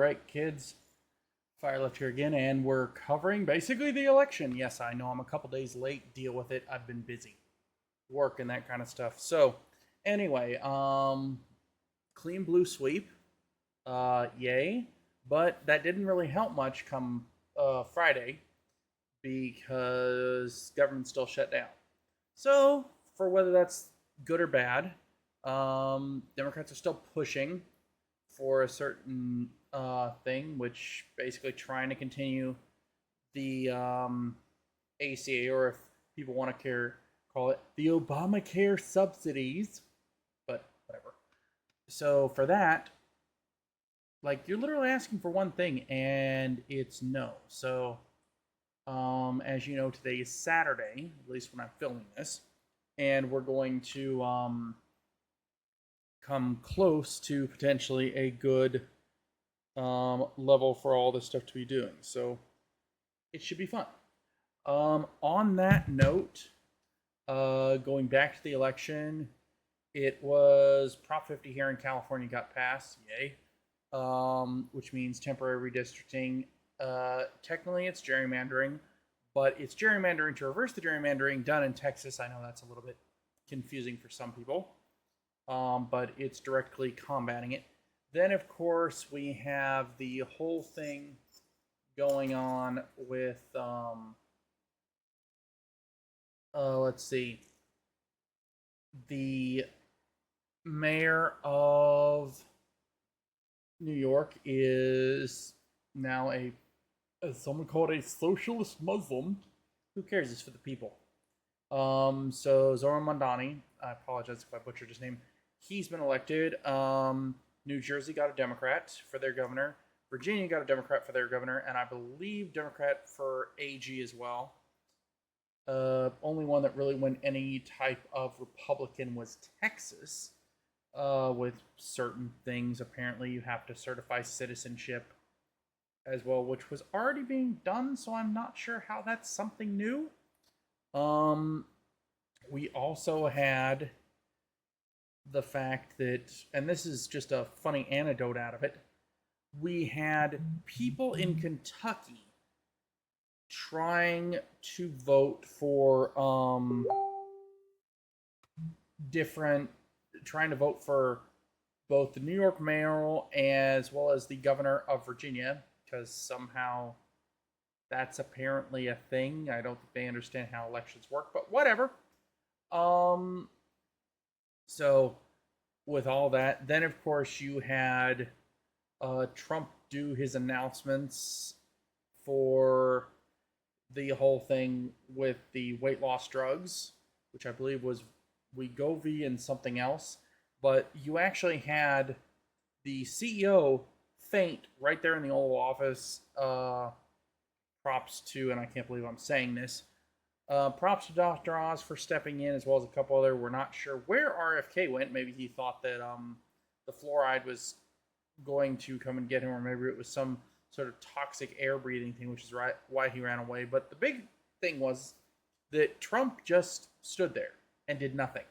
right, kids. Fire left here again, and we're covering basically the election. Yes, I know I'm a couple days late. Deal with it. I've been busy, work and that kind of stuff. So, anyway, clean blue sweep, yay. But that didn't really help much come Friday because government still shut down. So, for whether that's good or bad, Democrats are still pushing for a certain thing, which basically trying to continue the ACA, or if people want to call it the Obamacare subsidies, but whatever. So for that, like, you're literally asking for one thing, and it's no. So, as you know, today is Saturday, at least when I'm filming this, and we're going to come close to potentially a good level for all this stuff to be doing. So it should be fun. On that note, going back to the election, it was Prop 50 here in California got passed. Yay. Which means temporary redistricting. Technically, it's gerrymandering, but it's gerrymandering to reverse the gerrymandering done in Texas. I know that's a little bit confusing for some people, but it's directly combating it. Then, of course, we have the whole thing going on with, let's see, the mayor of New York is now as someone called a socialist Muslim. Who cares? It's for the people. So Zoran Mandani, I apologize if I butchered his name. He's been elected. New Jersey got a Democrat for their governor. Virginia got a Democrat for their governor, and I believe Democrat for AG as well. Only one that really went any type of Republican was Texas, with certain things. Apparently, you have to certify citizenship as well, which was already being done, so I'm not sure how that's something new. We also had the fact that, and this is just a funny anecdote out of it, we had people in Kentucky trying to vote for trying to vote for both the New York mayoral as well as the governor of Virginia, because somehow that's apparently a thing. I don't think they understand how elections work, but whatever. So with all that, then of course you had Trump do his announcements for the whole thing with the weight loss drugs, which I believe was Wegovy and something else. But you actually had the CEO faint right there in the Oval Office. Props to, and I can't believe I'm saying this, props to Dr. Oz for stepping in, as well as a couple other. We're not sure where RFK went. Maybe he thought that the fluoride was going to come and get him, or maybe it was some sort of toxic air breathing thing, which is why he ran away. But the big thing was that Trump just stood there and did nothing.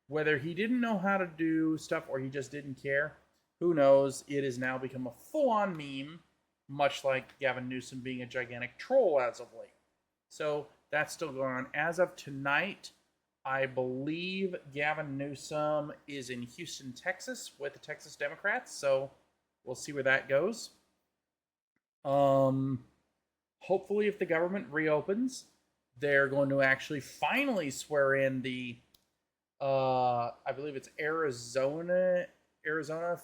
Whether he didn't know how to do stuff or he just didn't care, who knows? It has now become a full-on meme, much like Gavin Newsom being a gigantic troll as of late. So that's still going on. As of tonight, I believe Gavin Newsom is in Houston, Texas, with the Texas Democrats. So we'll see where that goes. Hopefully, if the government reopens, they're going to actually finally swear in the, I believe it's Arizona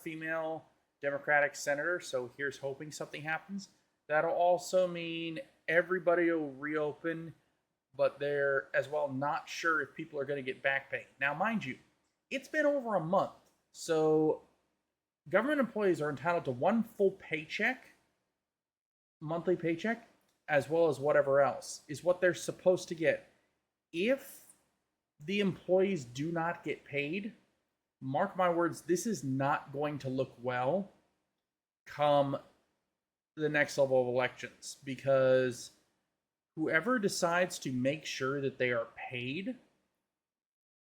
female Democratic senator. So here's hoping something happens. That'll also mean everybody will reopen, but they're as well not sure if people are going to get back pay. Now, mind you, it's been over a month. So government employees are entitled to one full paycheck, monthly paycheck, as well as whatever else is what they're supposed to get. If the employees do not get paid, mark my words, this is not going to look well come the next level of elections, because whoever decides to make sure that they are paid,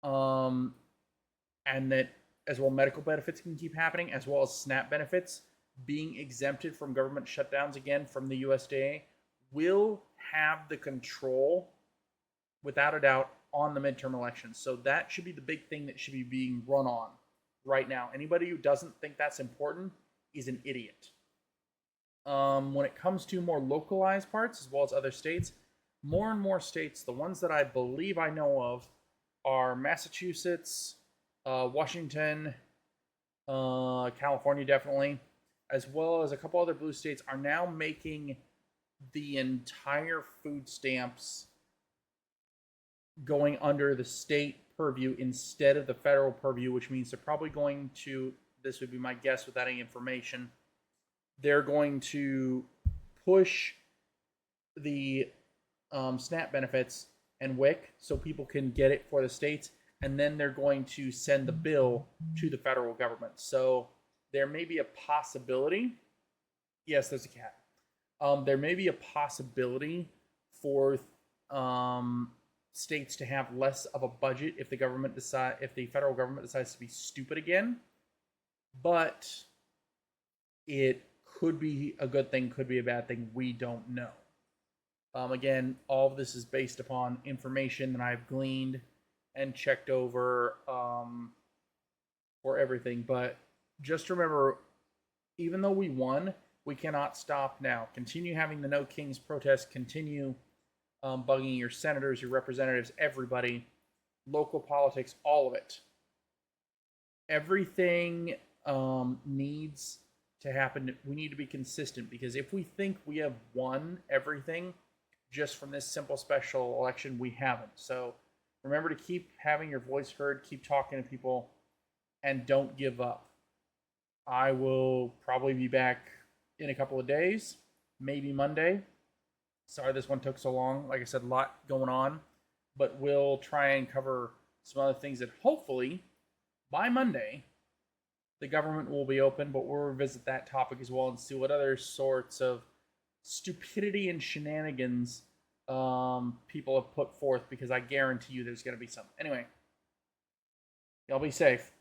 and that as well medical benefits can keep happening, as well as SNAP benefits, being exempted from government shutdowns again from the USDA will have the control, without a doubt, on the midterm elections. So that should be the big thing that should be being run on right now. Anybody who doesn't think that's important is an idiot. When it comes to more localized parts, as well as other states, more and more states, the ones that I believe I know of, are Massachusetts, Washington, California definitely, as well as a couple other blue states, are now making the entire food stamps going under the state purview instead of the federal purview, which means they're probably going to, this would be my guess without any information, they're going to push the SNAP benefits and WIC so people can get it for the states, and then they're going to send the bill to the federal government. So there may be a possibility, yes, there's a cat. There may be a possibility for states to have less of a budget if the federal government decides to be stupid again. But it could be a good thing, could be a bad thing. We don't know. Again, all of this is based upon information that I've gleaned and checked over for everything. But just remember, even though we won, we cannot stop now. Continue having the No Kings protest. Continue bugging your senators, your representatives, everybody. Local politics, all of it. Everything needs to happen. We need to be consistent, because if we think we have won everything just from this simple special election, we haven't. So remember to keep having your voice heard, keep talking to people, and don't give up. I will probably be back in a couple of days, maybe Monday. Sorry this one took so long. Like I said, a lot going on, but we'll try and cover some other things that hopefully by Monday the government will be open, but we'll revisit that topic as well and see what other sorts of stupidity and shenanigans people have put forth, because I guarantee you there's going to be some. Anyway, y'all be safe.